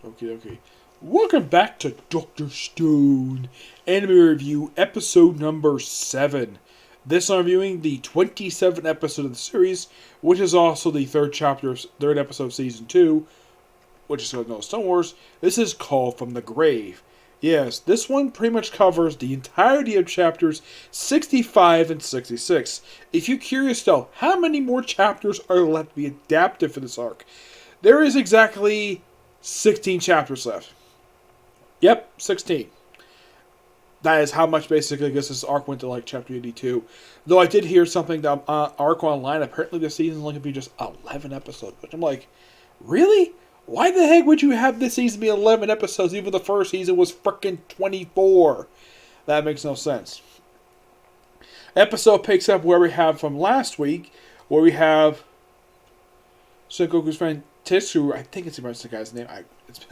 Okay. Welcome back to Dr. Stone Anime Review, episode number 7. This I'm reviewing the 27th episode of the series, which is also the third episode of season 2, which is called Stone Wars. This is Call from the Grave. Yes, this one pretty much covers the entirety of chapters 65 and 66. If you're curious though, how many more chapters are left to be adapted for this arc? There is exactly 16 chapters left. Yep, 16. That is how much basically I guess this arc went to like chapter 82. Though I did hear something that arc online, apparently this season is only going to be just 11 episodes. Which I'm like, really? Why the heck would you have this season be 11 episodes even the first season was freaking 24? That makes no sense. Episode picks up where we have from last week, where we have Sengoku's friend Tetsu, I think it's the guy's name. It's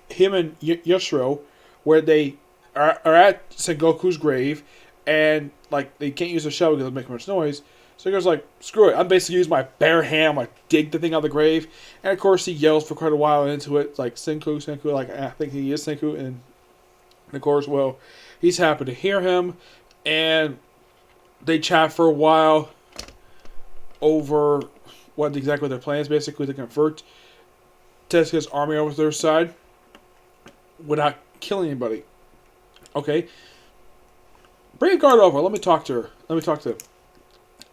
him and Yoshiro, where they are at Sengoku's grave, and like they can't use a shovel because it'll make much noise. So he goes like, "Screw it! I'm basically using my bare hand, like dig the thing out of the grave." And of course, he yells for quite a while into it, like Senku, like I think he is Senku, and of course, well, he's happy to hear him, and they chat for a while over what exactly their plan is, basically to convert Tezuka's army over to their side without killing anybody. Okay. Bring a guard over. Let me talk to her.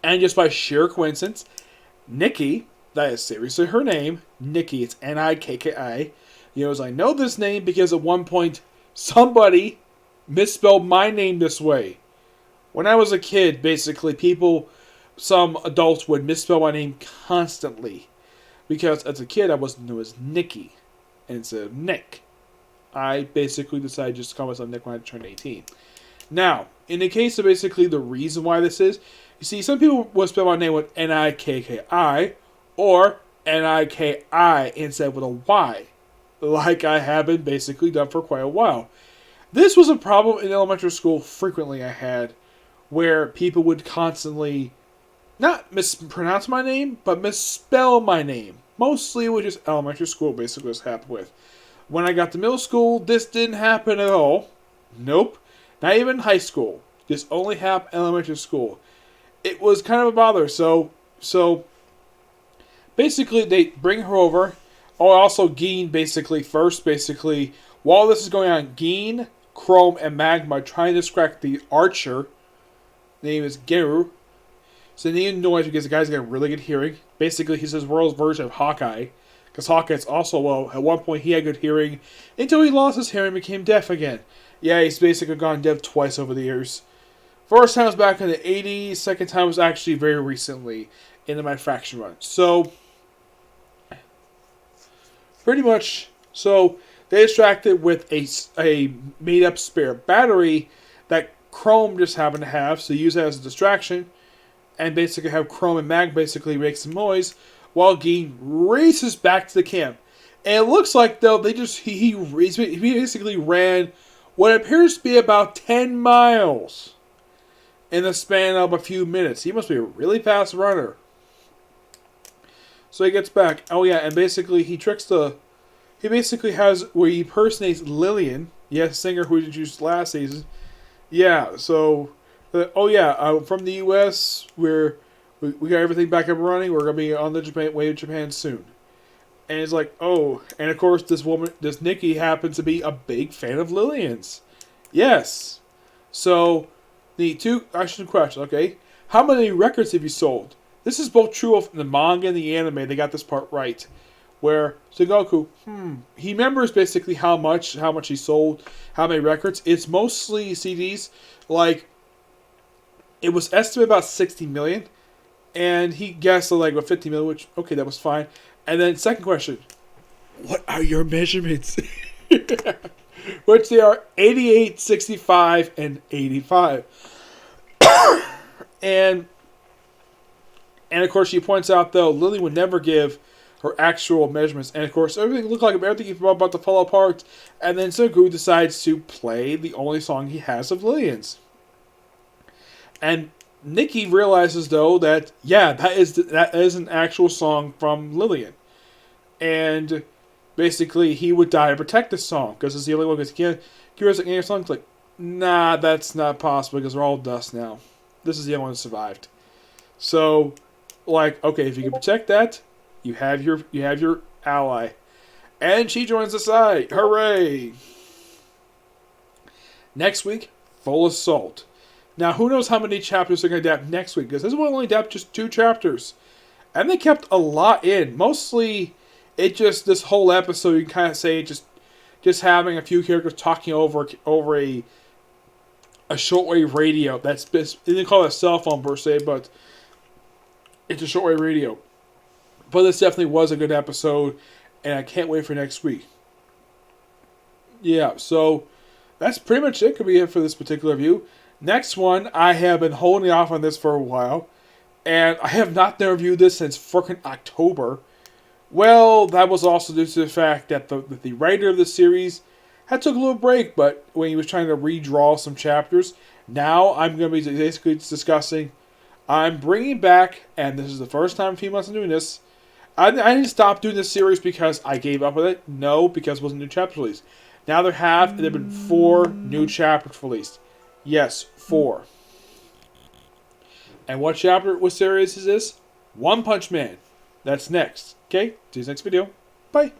And just by sheer coincidence, Nikki, that is seriously her name, Nikki, it's Nikki. I know this name because at one point somebody misspelled my name this way. When I was a kid, basically, some adults would misspell my name constantly. Because as a kid, I was known as Nikki instead of Nick. I basically decided just to call myself Nick when I turned 18. Now, in the case of basically the reason why this is, you see, some people will spell my name with Nikki or Niki instead with a Y, like I have been basically done for quite a while. This was a problem in elementary school frequently I had, where people would constantly not mispronounce my name, but misspell my name. Mostly it was just elementary school basically was happened with. When I got to middle school, this didn't happen at all. Nope. Not even high school. This only happened in elementary school. It was kind of a bother. So basically they bring her over. Oh, also Gin basically, while this is going on, Gin, Chrome, and Magma are trying to distract the archer. The name is Geru. So they need noise because the guy's got a really good hearing. Basically, he's his world's version of Hawkeye. Because Hawkeye's also, well, at one point he had good hearing until he lost his hearing and became deaf again. Yeah, he's basically gone deaf twice over the years. First time was back in the 80s. Second time was actually very recently in the Faction run. So, pretty much, they distracted with a made-up spare battery that Chrome just happened to have. So, use that as a distraction. And basically have Chrome and Mag basically make some noise while Gin races back to the camp. And it looks like, though, he basically ran what appears to be about 10 miles in the span of a few minutes. He must be a really fast runner. So he gets back. Oh, yeah, and basically he basically has where he impersonates Lillian, yes, singer who we introduced last season. Yeah, so from the U.S., we got everything back up and running. We're going to be on the way to Japan soon. And it's like, oh. And of course, this Nikki happens to be a big fan of Lillian's. Yes. So, the two questions, okay? How many records have you sold? This is both true of the manga and the anime. They got this part right. Where Sengoku, he remembers basically how much he sold, how many records. It's mostly CDs. Like, it was estimated about 60 million. And he guessed like about 50 million, which, okay, that was fine. And then second question, what are your measurements? Which they are 88, 65, and 85. and of course she points out, though, Lily would never give her actual measurements. And of course, everything looked like everything was about to fall apart. And then Sengoku decides to play the only song he has of Lillian's. And Nikki realizes, though, that, yeah, that is an actual song from Lillian. And basically he would die to protect this song because it's the only one. Because Kira's like, any song's like, nah, that's not possible because they're all dust now. This is the only one that survived. So, like, okay, if you can protect that, you have your ally, and she joins the side. Hooray! Next week, Full Assault. Now, who knows how many chapters they're going to adapt next week? Because this one only adapt just 2 chapters, and they kept a lot in. Mostly, it just this whole episode you can kind of say just having a few characters talking over a shortwave radio. They didn't call it a cell phone per se, but it's a shortwave radio. But this definitely was a good episode, and I can't wait for next week. Yeah, so that's pretty much it. Could be it for this particular review. Next one, I have been holding off on this for a while, and I have not reviewed this since frickin' October. Well, that was also due to the fact that the writer of the series had took a little break, but when he was trying to redraw some chapters, now I'm going to be basically discussing. I'm bringing back, and this is the first time in a few months I'm doing this. I didn't stop doing this series because I gave up with it. No, because it wasn't new chapters released. Now there have been 4 new chapters released. Yes, 4. And what series is this? One Punch Man. That's next. Okay, see you next video. Bye.